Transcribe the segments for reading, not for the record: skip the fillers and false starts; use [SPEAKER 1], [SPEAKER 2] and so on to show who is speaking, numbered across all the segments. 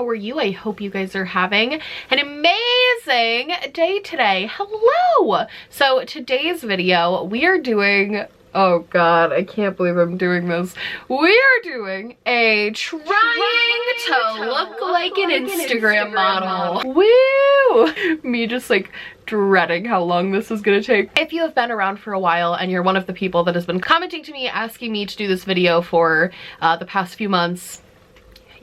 [SPEAKER 1] How are you? I hope you guys are having an amazing day today. Hello! So today's video, we are doing, oh god, I can't believe I'm doing this. We are doing a trying to look like an Instagram model. Woo! Me just like dreading how long this is gonna take. If you have been around for a while and you're one of the people that has been commenting to me, asking me to do this video for the past few months,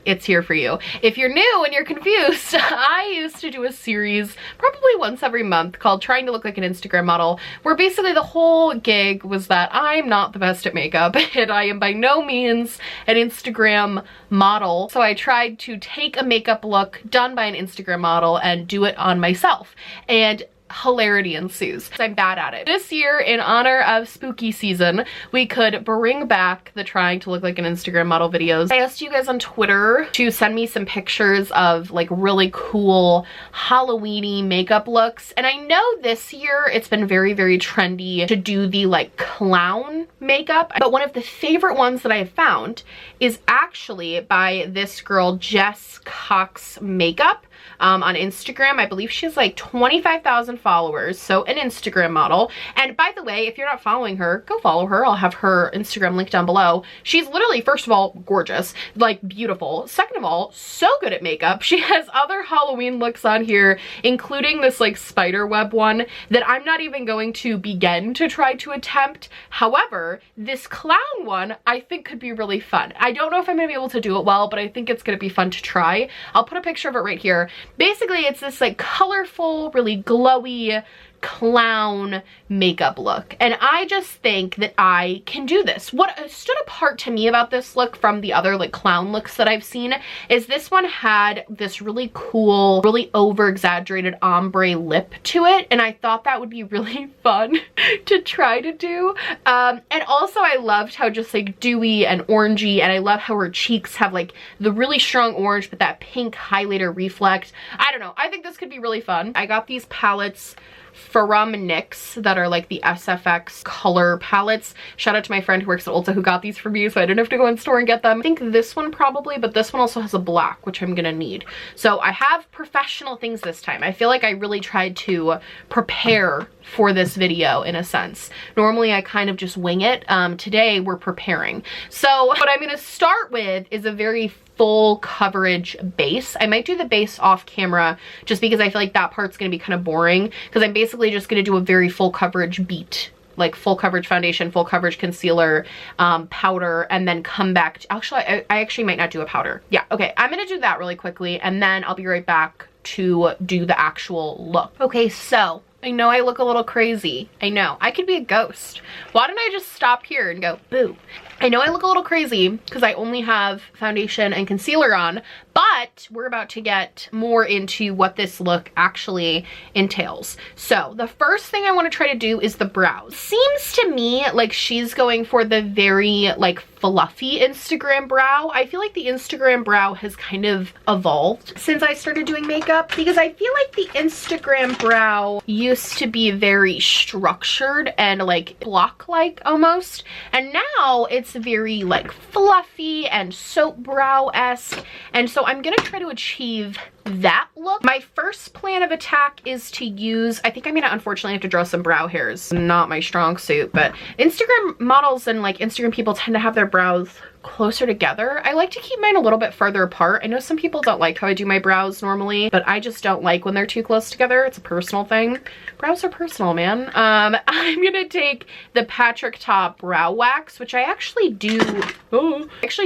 [SPEAKER 1] it's here for you. If you're new and you're confused, I used to do a series probably once every month called Trying to Look Like an Instagram Model, where basically the whole gig was that I'm not the best at makeup and I am by no means an Instagram model. So I tried to take a makeup look done by an Instagram model and do it on myself. And hilarity ensues. I'm bad at it. This year, in honor of spooky season, we could bring back the Trying to Look Like an Instagram Model videos. I asked you guys on Twitter to send me some pictures of like really cool Halloween-y makeup looks, and I know this year it's been very, very trendy to do the like clown makeup, but one of the favorite ones that I have found is actually by this girl Jess Cox Makeup on Instagram. I believe she has like 25,000 followers, so an Instagram model. And by the way, if you're not following her, go follow her. I'll have her Instagram link down below. She's literally, first of all, gorgeous, like beautiful. Second of all, so good at makeup. She has other Halloween looks on here, including this like spider web one that I'm not even going to begin to try to attempt. However, this clown one I think could be really fun. I don't know if I'm gonna be able to do it well, but I think it's gonna be fun to try. I'll put a picture of it right here. Basically, it's this like colorful, really glowy clown makeup look, and I just think that I can do this. What stood apart to me about this look from the other like clown looks that I've seen is this one had this really cool, really over-exaggerated ombre lip to it, and I thought that would be really fun to try to do. And also I loved how just like dewy and orangey, and I love how her cheeks have like the really strong orange but that pink highlighter reflect. I don't know, I think this could be really fun. I got these palettes from NYX that are like the SFX color palettes. Shout out to my friend who works at Ulta who got these for me, so I didn't have to go in store and get them. I think this one probably, but this one also has a black, which I'm gonna need. So I have professional things this time. I feel like I really tried to prepare for this video in a sense. Normally I kind of just wing it. Today we're preparing. So what I'm gonna start with is a very full coverage base. I might do the base off camera just because I feel like that part's gonna be kind of boring, because I'm basically just gonna do a very full coverage beat, like full coverage foundation, full coverage concealer, powder, and then come back to, actually I actually might not do a powder. Yeah, okay, I'm gonna do that really quickly and then I'll be right back to do the actual look. Okay, so I know I look a little crazy. I know. I could be a ghost. Why don't I just stop here and go, boo? I know I look a little crazy because I only have foundation and concealer on, but we're about to get more into what this look actually entails. So the first thing I want to try to do is the brows. Seems to me like she's going for the very like fluffy Instagram brow. I feel like the Instagram brow has kind of evolved since I started doing makeup, because I feel like the Instagram brow used to be very structured and like block-like almost, and now it's very like fluffy and soap brow-esque, and so I'm gonna try to achieve that look. My first plan of attack is to use, I think I'm gonna unfortunately have to draw some brow hairs. Not my strong suit, but Instagram models and like Instagram people tend to have their brows closer together. I like to keep mine a little bit further apart. I know some people don't like how I do my brows normally, but I just don't like when they're too close together. It's a personal thing. Brows are personal, man. I'm gonna take the Patrick Top brow wax, which I actually do,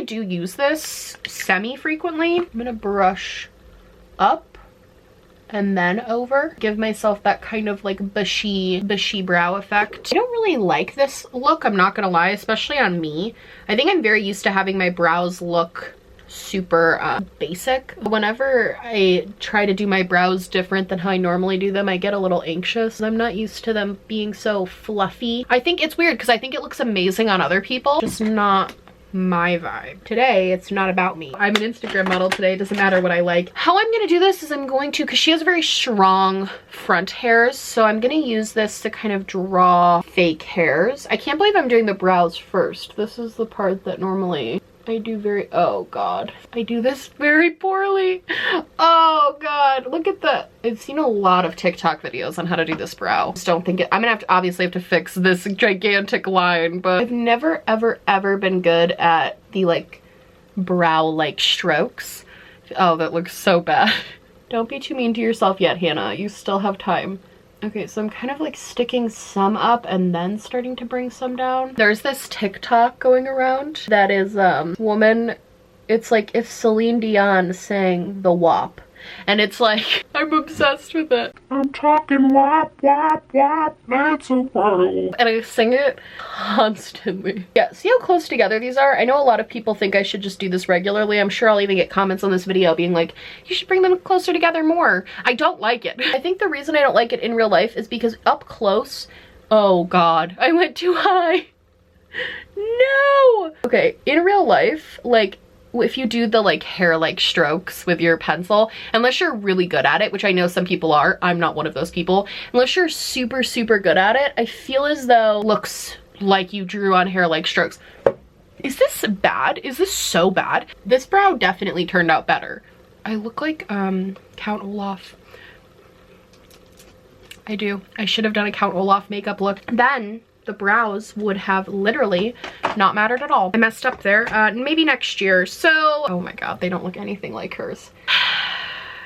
[SPEAKER 1] use this semi-frequently. I'm gonna brush up and then over, give myself that kind of like bushy brow effect. I don't really like this look, I'm not gonna lie, especially on me. I think I'm very used to having my brows look super basic. Whenever I try to do my brows different than how I normally do them, I get a little anxious. I'm not used to them being so fluffy. I think it's weird because I think it looks amazing on other people, just not my vibe. Today, it's not about me. I'm an Instagram model today, it doesn't matter what I like. How I'm gonna do this is I'm going to, because she has very strong front hairs, so I'm gonna use this to kind of draw fake hairs. I can't believe I'm doing the brows first. This is the part that normally I do very, oh God. I do this very poorly. Oh God, look at that. I've seen a lot of TikTok videos on how to do this brow. Just don't think it, I'm gonna have to obviously have to fix this gigantic line, but I've never ever been good at the like brow like strokes. Oh, that looks so bad. Don't be too mean to yourself yet, Hannah. You still have time. Okay, so I'm kind of like sticking some up and then starting to bring some down. There's this TikTok going around that is woman, it's like if Celine Dion sang the WAP. And it's like, I'm obsessed with it. I'm talking WAP, WAP, WAP, that's a world. And I sing it constantly. Yeah, see how close together these are? I know a lot of people think I should just do this regularly. I'm sure I'll even get comments on this video being like, you should bring them closer together more. I don't like it. I think the reason I don't like it in real life is because up close, oh God, I went too high. No! Okay, in real life, like, if you do the like hair like strokes with your pencil, unless you're really good at it, which I know some people are, I'm not one of those people, unless you're super good at it, I feel as though it looks like you drew on hair like strokes. Is this bad? Is this so bad? This brow definitely turned out better. I look like Count Olaf. I do. I should have done a Count Olaf makeup look. Then the brows would have literally not mattered at all. I messed up there. Maybe next year. So, oh my God, they don't look anything like hers.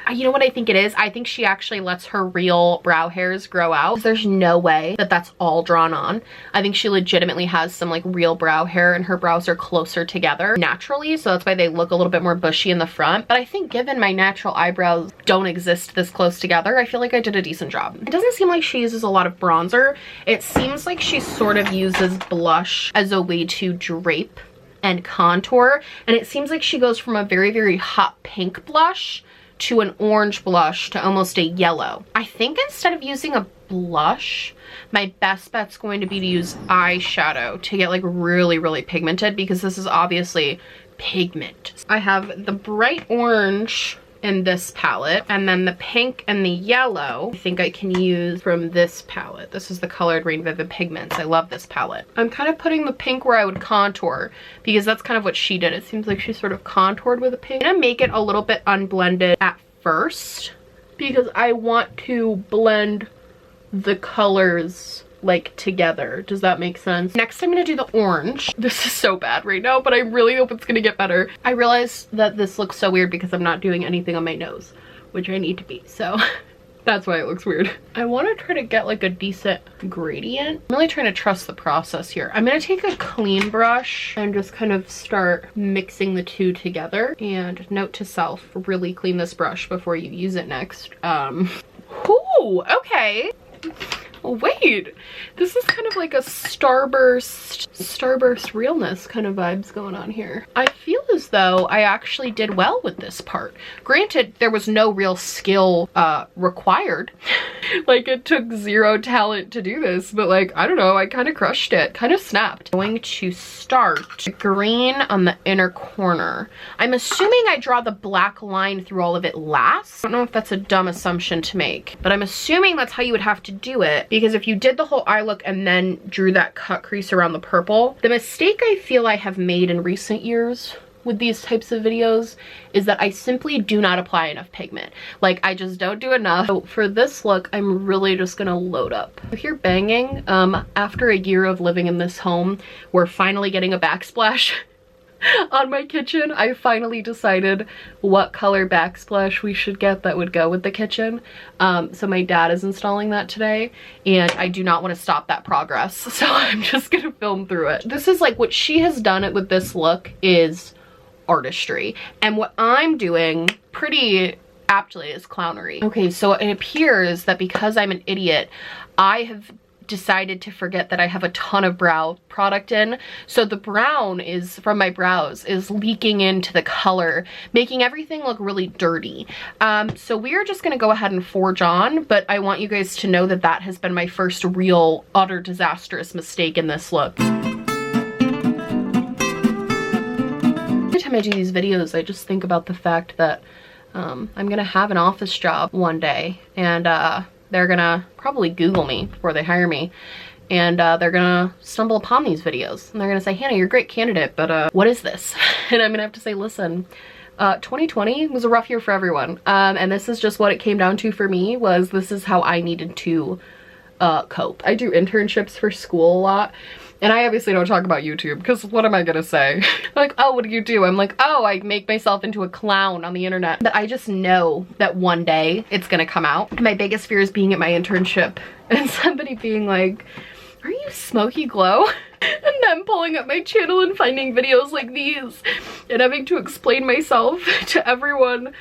[SPEAKER 1] You know what I think it is? I think she actually lets her real brow hairs grow out. There's no way that that's all drawn on. I think she legitimately has some like real brow hair and her brows are closer together naturally. So that's why they look a little bit more bushy in the front. But I think given my natural eyebrows don't exist this close together, I feel like I did a decent job. It doesn't seem like she uses a lot of bronzer. It seems like she sort of uses blush as a way to drape and contour. And it seems like she goes from a very hot pink blush to an orange blush to almost a yellow. I think instead of using a blush, my best bet's going to be to use eyeshadow to get like really pigmented, because this is obviously pigment. I have the bright orange in this palette, and then the pink and the yellow I think I can use from this palette. This is the Colored Rain Vivid Pigments. I love this palette. I'm kind of putting the pink where I would contour, because that's kind of what she did. It seems like she sort of contoured with a pink. I'm gonna make it a little bit unblended at first, because I want to blend the colors like together. Does that make sense? Next I'm gonna do the orange. This is so bad right now, but I really hope it's gonna get better. I realized that this looks so weird because I'm not doing anything on my nose, which I need to be, so that's why it looks weird. I want to try to get like a decent gradient. I'm really trying to trust the process here. I'm gonna take a clean brush and just kind of start mixing the two together. And note to self, really clean this brush before you use it next. Ooh, okay. Wait, this is kind of like a starburst realness kind of vibes going on here. I feel as though I actually did well with this part. Granted, there was no real skill required. Like, it took zero talent to do this, but like, I don't know, I kind of crushed it, kind of snapped. I'm going to start green on the inner corner. I'm assuming I draw the black line through all of it last. I don't know if that's a dumb assumption to make, but I'm assuming that's how you would have to do it, because if you did the whole eye look and then drew that cut crease around the purple, the mistake I feel I have made in recent years with these types of videos is that I simply do not apply enough pigment. Like, I just don't do enough. So for this look, I'm really just gonna load up. If you're banging, after a year of living in this home, we're finally getting a backsplash on my kitchen. I finally decided what color backsplash we should get that would go with the kitchen. So my dad is installing that today, and I do not want to stop that progress. So I'm just gonna film through it. This is like, what she has done it with this look is artistry. And what I'm doing pretty aptly is clownery. Okay, so it appears that because I'm an idiot, I have decided to forget that I have a ton of brow product in. So the brown is from my brows is leaking into the color, making everything look really dirty. So we are just gonna go ahead and forge on, but I want you guys to know that that has been my first real utter disastrous mistake in this look. Every time I do these videos, I just think about the fact that I'm gonna have an office job one day, and they're gonna probably Google me before they hire me. and they're gonna stumble upon these videos and they're gonna say, Hannah, you're a great candidate, but what is this? And I'm gonna have to say, listen, 2020 was a rough year for everyone, and this is just what it came down to for me. Was this is how I needed to cope. I do internships for school a lot, and I obviously don't talk about YouTube because what am I gonna say? Like, oh, what do you do? I'm like, oh, I make myself into a clown on the internet. But I just know that one day it's gonna come out. My biggest fear is being at my internship and somebody being like, are you Smokey Glow? And then pulling up my channel and finding videos like these and having to explain myself to everyone.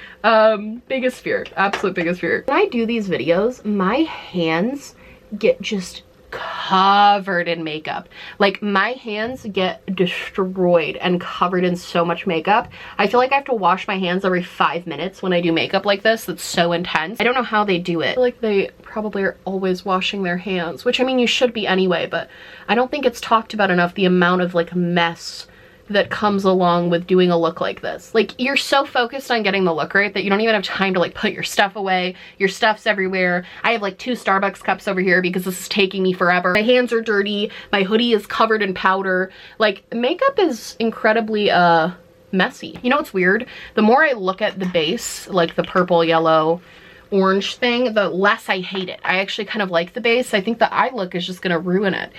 [SPEAKER 1] Biggest fear, absolute biggest fear. When I do these videos, my hands get just covered in makeup. Like, my hands get destroyed and covered in so much makeup. I feel like I have to wash my hands every 5 minutes when I do makeup like this. That's so intense. I don't know how they do it. I feel like they probably are always washing their hands, which, I mean, you should be anyway, but I don't think it's talked about enough, the amount of like mess that comes along with doing a look like this. Like, you're so focused on getting the look right that you don't even have time to like put your stuff away. Your stuff's everywhere. I have like 2 Starbucks cups over here because this is taking me forever. My hands are dirty. My hoodie is covered in powder. Like, makeup is incredibly messy. You know what's weird? The more I look at the base, like the purple, yellow, orange thing, the less I hate it. I actually kind of like the base. I think the eye look is just gonna ruin it.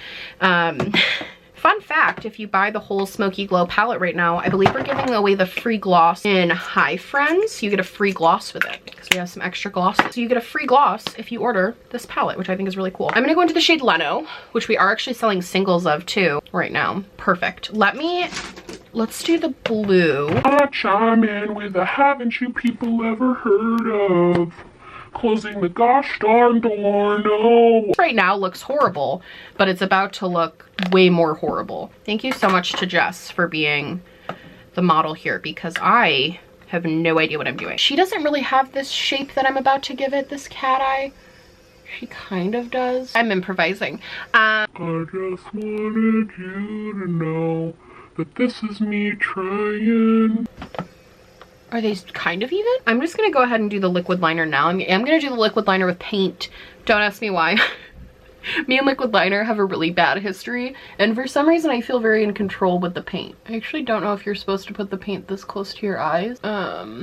[SPEAKER 1] Fun fact, if you buy the whole Smokey Glow palette right now, I believe we're giving away the free gloss in Hi Friends. You get a free gloss with it because we have some extra glosses. So you get a free gloss if you order this palette, which I think is really cool. I'm gonna go into the shade Leno, which we are actually selling singles of too right now. Perfect. Let's do the blue.
[SPEAKER 2] I chime in with a haven't you people ever heard of? Closing the gosh darn door, no.
[SPEAKER 1] Right now looks horrible, but it's about to look way more horrible. Thank you so much to Jess for being the model here because I have no idea what I'm doing. She doesn't really have this shape that I'm about to give it, this cat eye. She kind of does. I'm improvising.
[SPEAKER 2] I just wanted you to know that this is me trying.
[SPEAKER 1] Are they kind of even? I'm just gonna go ahead and do the liquid liner now. I'm gonna do the liquid liner with paint. Don't ask me why. Me and liquid liner have a really bad history, and for some reason I feel very in control with the paint. I actually don't know if you're supposed to put the paint this close to your eyes.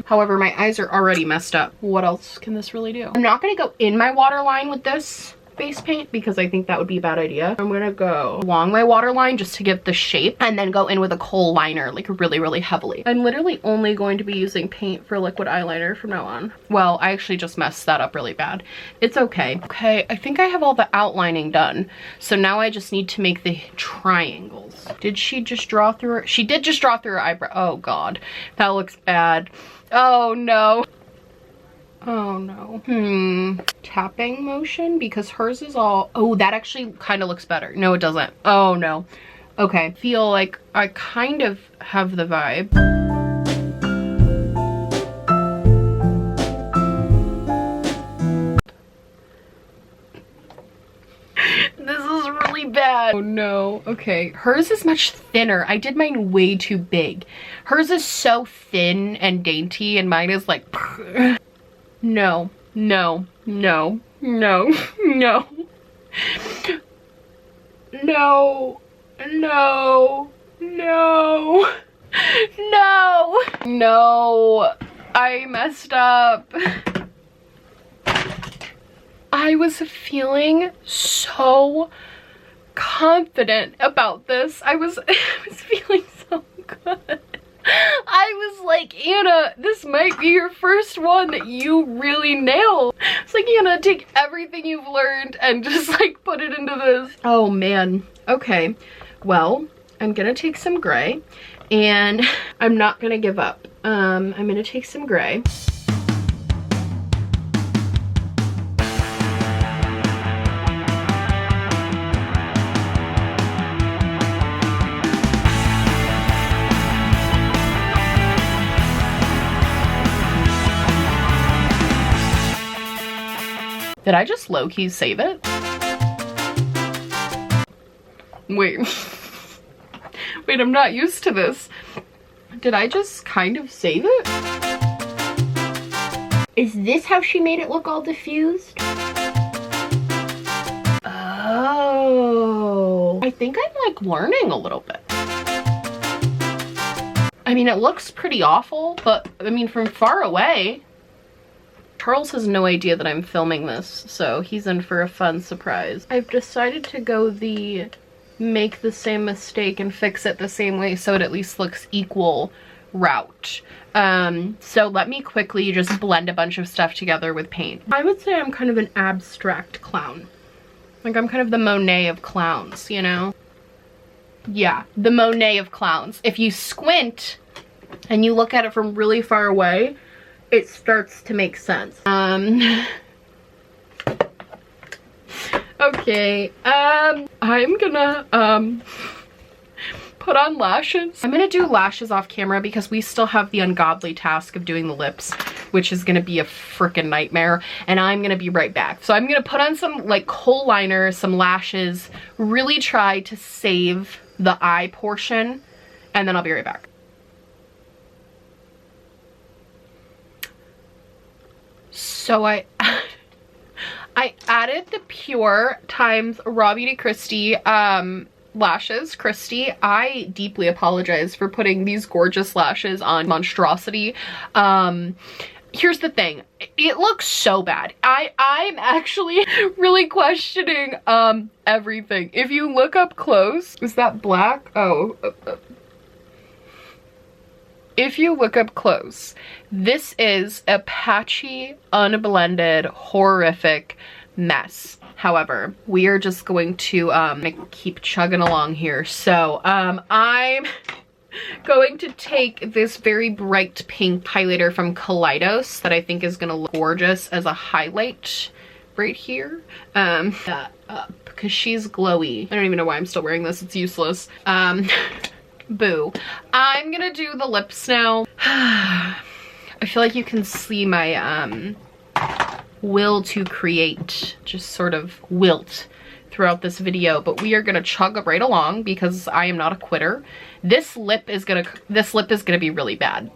[SPEAKER 1] However, my eyes are already messed up. What else can this really do? I'm not gonna go in my waterline with this base paint because I think that would be a bad idea. I'm gonna go along my waterline just to give the shape and then go in with a kohl liner like really, really heavily. I'm literally only going to be using paint for liquid eyeliner from now on. Well, I actually just messed that up really bad. It's okay. Okay, I think I have all the outlining done. So now I just need to make the triangles. Did she just draw through her? She did just draw through her eyebrow. Oh God, that looks bad. Oh no. Oh no. Tapping motion because hers is all, oh, that actually kind of looks better. No, it doesn't. Oh no. Okay, feel like I kind of have the vibe. This is really bad. Oh no. Okay, hers is much thinner. I did mine way too big. Hers is so thin and dainty and mine is like no, no, no, no, no, no, no, no, no, no, I messed up. I was feeling so confident about this. I was feeling so good. I was like, Anna, this might be your first one that you really nail. It's like, Anna, take everything you've learned and just like put it into this. Oh man. Okay. Well, I'm gonna take some gray and I'm not gonna give up. I'm gonna take some gray. Did I just low-key save it? Wait. Wait, I'm not used to this. Did I just kind of save it? Is this how she made it look all diffused? Oh. think I'm like learning a little bit. I mean, it looks pretty awful, but I mean, from far away. Charles has no idea that I'm filming this, so he's in for a fun surprise. I've decided to go the make the same mistake and fix it the same way so it at least looks equal route. So let me quickly just blend a bunch of stuff together with paint. I would say I'm kind of an abstract clown. Like, I'm kind of the Monet of clowns, you know? Yeah, the Monet of clowns. If you squint and you look at it from really far away, it starts to make sense. Okay, I'm gonna, put on lashes. I'm gonna do lashes off camera because we still have the ungodly task of doing the lips, which is gonna be a freaking nightmare, and I'm gonna be right back. So I'm gonna put on some like kohl liner, some lashes, really try to save the eye portion, and then I'll be right back. So I added the Pure times Raw Beauty Christie lashes. Christy, I deeply apologize for putting these gorgeous lashes on monstrosity. Here's the thing, it looks so bad. I'm actually really questioning everything. If you look up close, is that black? Oh, if you look up close, this is a patchy, unblended, horrific mess. However, we are just going to keep chugging along here. So I'm going to take this very bright pink highlighter from Kaleidos that I think is gonna look gorgeous as a highlight right here. That up because she's glowy. I don't even know why I'm still wearing this, it's useless. Boo. I'm gonna do the lips now. I feel like you can see my will to create just sort of wilt throughout this video, but we are gonna chug right along because I am not a quitter. This lip is gonna be really bad.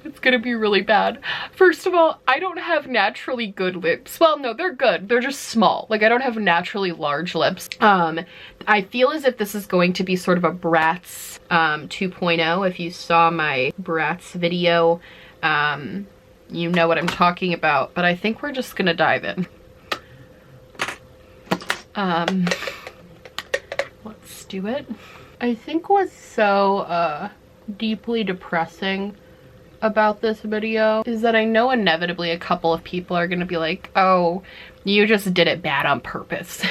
[SPEAKER 1] It's gonna be really bad. First of all, I don't have naturally good lips. Well, no, they're good. They're just small. Like, I don't have naturally large lips. I feel as if this is going to be sort of a Bratz 2.0. If you saw my Bratz video, you know what I'm talking about, but I think we're just gonna dive in. Let's do it. I think what's so deeply depressing about this video is that I know inevitably a couple of people are gonna be like, oh, you just did it bad on purpose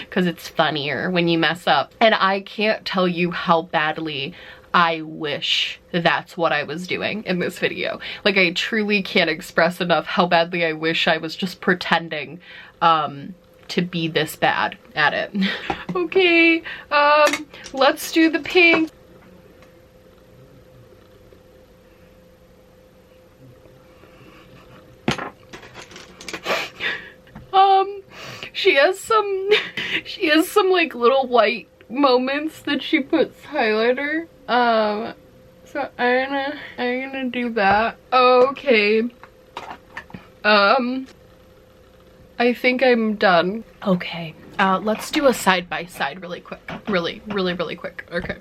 [SPEAKER 1] because it's funnier when you mess up. And I can't tell you how badly I wish that's what I was doing in this video. Like, I truly can't express enough how badly I wish I was just pretending to be this bad at it. Okay, let's do the pink. She has some like little white moments that she puts highlighter. So I'm gonna do that. Okay. I think I'm done. Okay. Let's do a side by side really quick. Really quick. Okay.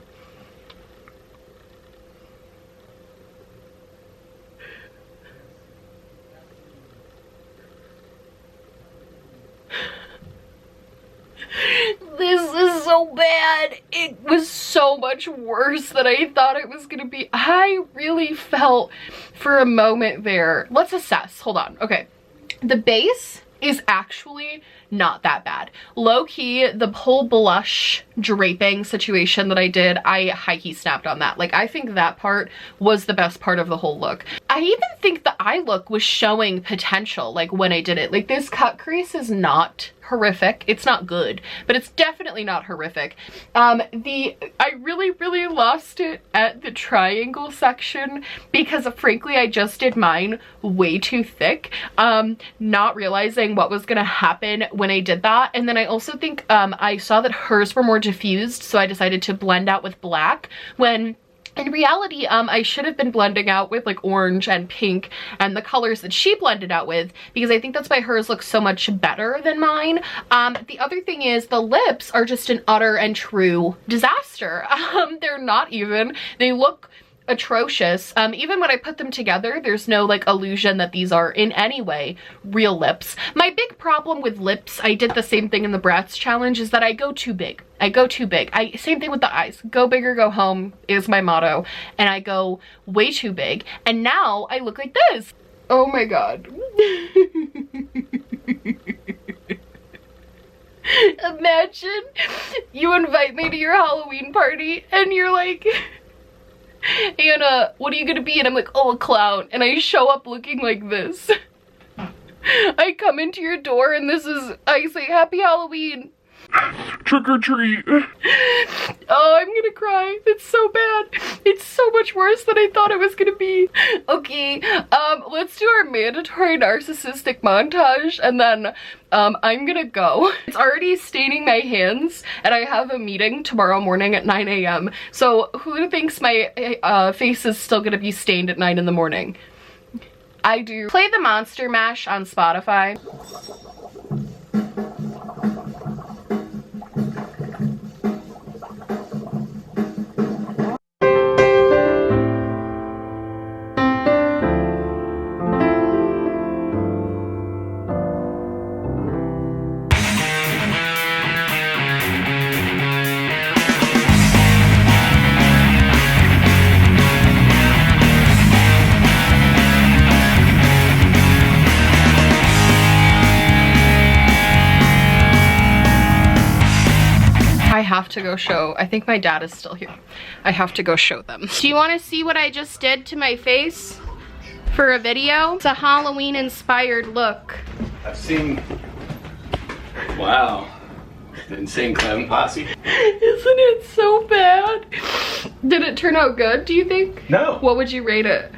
[SPEAKER 1] This is so bad. It was so much worse than I thought it was gonna be. I really felt for a moment there. Let's assess. Hold on. Okay. The base is actually not that bad. Low-key, the whole blush draping situation that I did, I high-key snapped on that. Like, I think that part was the best part of the whole look. I even think the eye look was showing potential, like, when I did it. Like, this cut crease is not horrific. It's not good, but it's definitely not horrific. I really lost it at the triangle section because frankly I just did mine way too thick, not realizing what was gonna happen when I did that. And then I also think I saw that hers were more diffused, so I decided to blend out with black when In reality, I should have been blending out with like orange and pink and the colors that she blended out with, because I think that's why hers looks so much better than mine. The other thing is the lips are just an utter and true disaster. They're not even. They look atrocious. Even when I put them together, there's no like illusion that these are in any way real lips. My big problem with lips, I did the same thing in the Bratz challenge, is that I go too big. I go too big. Same thing with the eyes. Go big or go home is my motto. And I go way too big. And now I look like this. Oh my God. Imagine you invite me to your Halloween party and you're like, Anna, what are you gonna be? And I'm like, oh, a clown. And I show up looking like this. I come into your door and I say, happy Halloween.
[SPEAKER 2] Trick or treat.
[SPEAKER 1] Oh, I'm gonna cry. It's so bad. It's so much worse than I thought it was gonna be. Okay, let's do our mandatory narcissistic montage and then I'm gonna go. It's already staining my hands and I have a meeting tomorrow morning at 9 a.m. So who thinks my face is still gonna be stained at 9 in the morning? I do. Play the Monster Mash on Spotify. I have to go show. I think my dad is still here. I have to go show them. Do you want to see what I just did to my face for a video? It's a Halloween inspired look.
[SPEAKER 3] I've seen, wow, the insane clown posse.
[SPEAKER 1] Isn't it so bad? Did it turn out good, do you think?
[SPEAKER 3] No.
[SPEAKER 1] What would you rate it?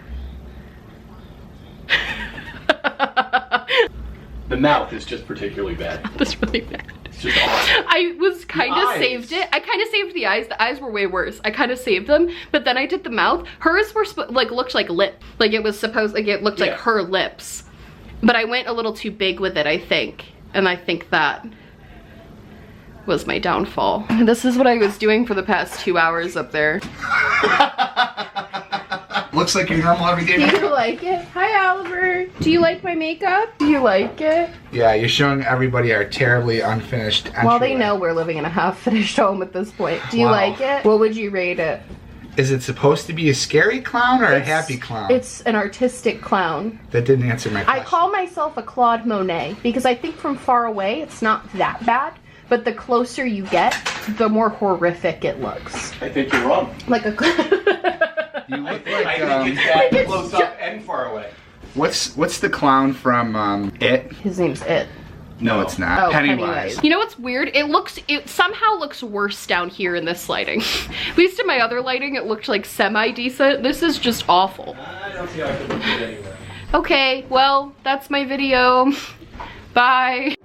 [SPEAKER 3] The mouth is just particularly bad.
[SPEAKER 1] That's really bad.
[SPEAKER 3] It's just awesome.
[SPEAKER 1] I was kind of saved it. I kind of saved the eyes. The eyes were way worse. I kind of saved them, but then I did the mouth. Hers were like looked like lip. Like it was supposed, like it looked like her lips. But I went a little too big with it, I think. And I think that was my downfall. This is what I was doing for the past 2 hours up there.
[SPEAKER 4] Looks like your normal everyday makeup.
[SPEAKER 1] Do you like it? Hi, Oliver. Do you like my makeup? Do you like it?
[SPEAKER 4] Yeah, you're showing everybody our terribly unfinished entryway.
[SPEAKER 1] Well, they know we're living in a half-finished home at this point. Do you like it? What would you rate it?
[SPEAKER 4] Is it supposed to be a scary clown or a happy clown?
[SPEAKER 1] It's an artistic clown.
[SPEAKER 4] That didn't answer my question.
[SPEAKER 1] I call myself a Claude Monet because I think from far away it's not that bad, but the closer you get, the more horrific it looks.
[SPEAKER 3] I think you're wrong.
[SPEAKER 1] Like a
[SPEAKER 4] You look
[SPEAKER 3] I
[SPEAKER 4] like,
[SPEAKER 3] think it's that close up and far away.
[SPEAKER 4] what's the clown from It?
[SPEAKER 1] His name's It.
[SPEAKER 4] No, it's not.
[SPEAKER 1] Oh,
[SPEAKER 4] Pennywise.
[SPEAKER 1] You know what's weird? It somehow looks worse down here in this lighting. At least in my other lighting, it looked like semi-decent. This is just awful.
[SPEAKER 3] I don't see how I could look good anyway.
[SPEAKER 1] Okay, well, that's my video. Bye.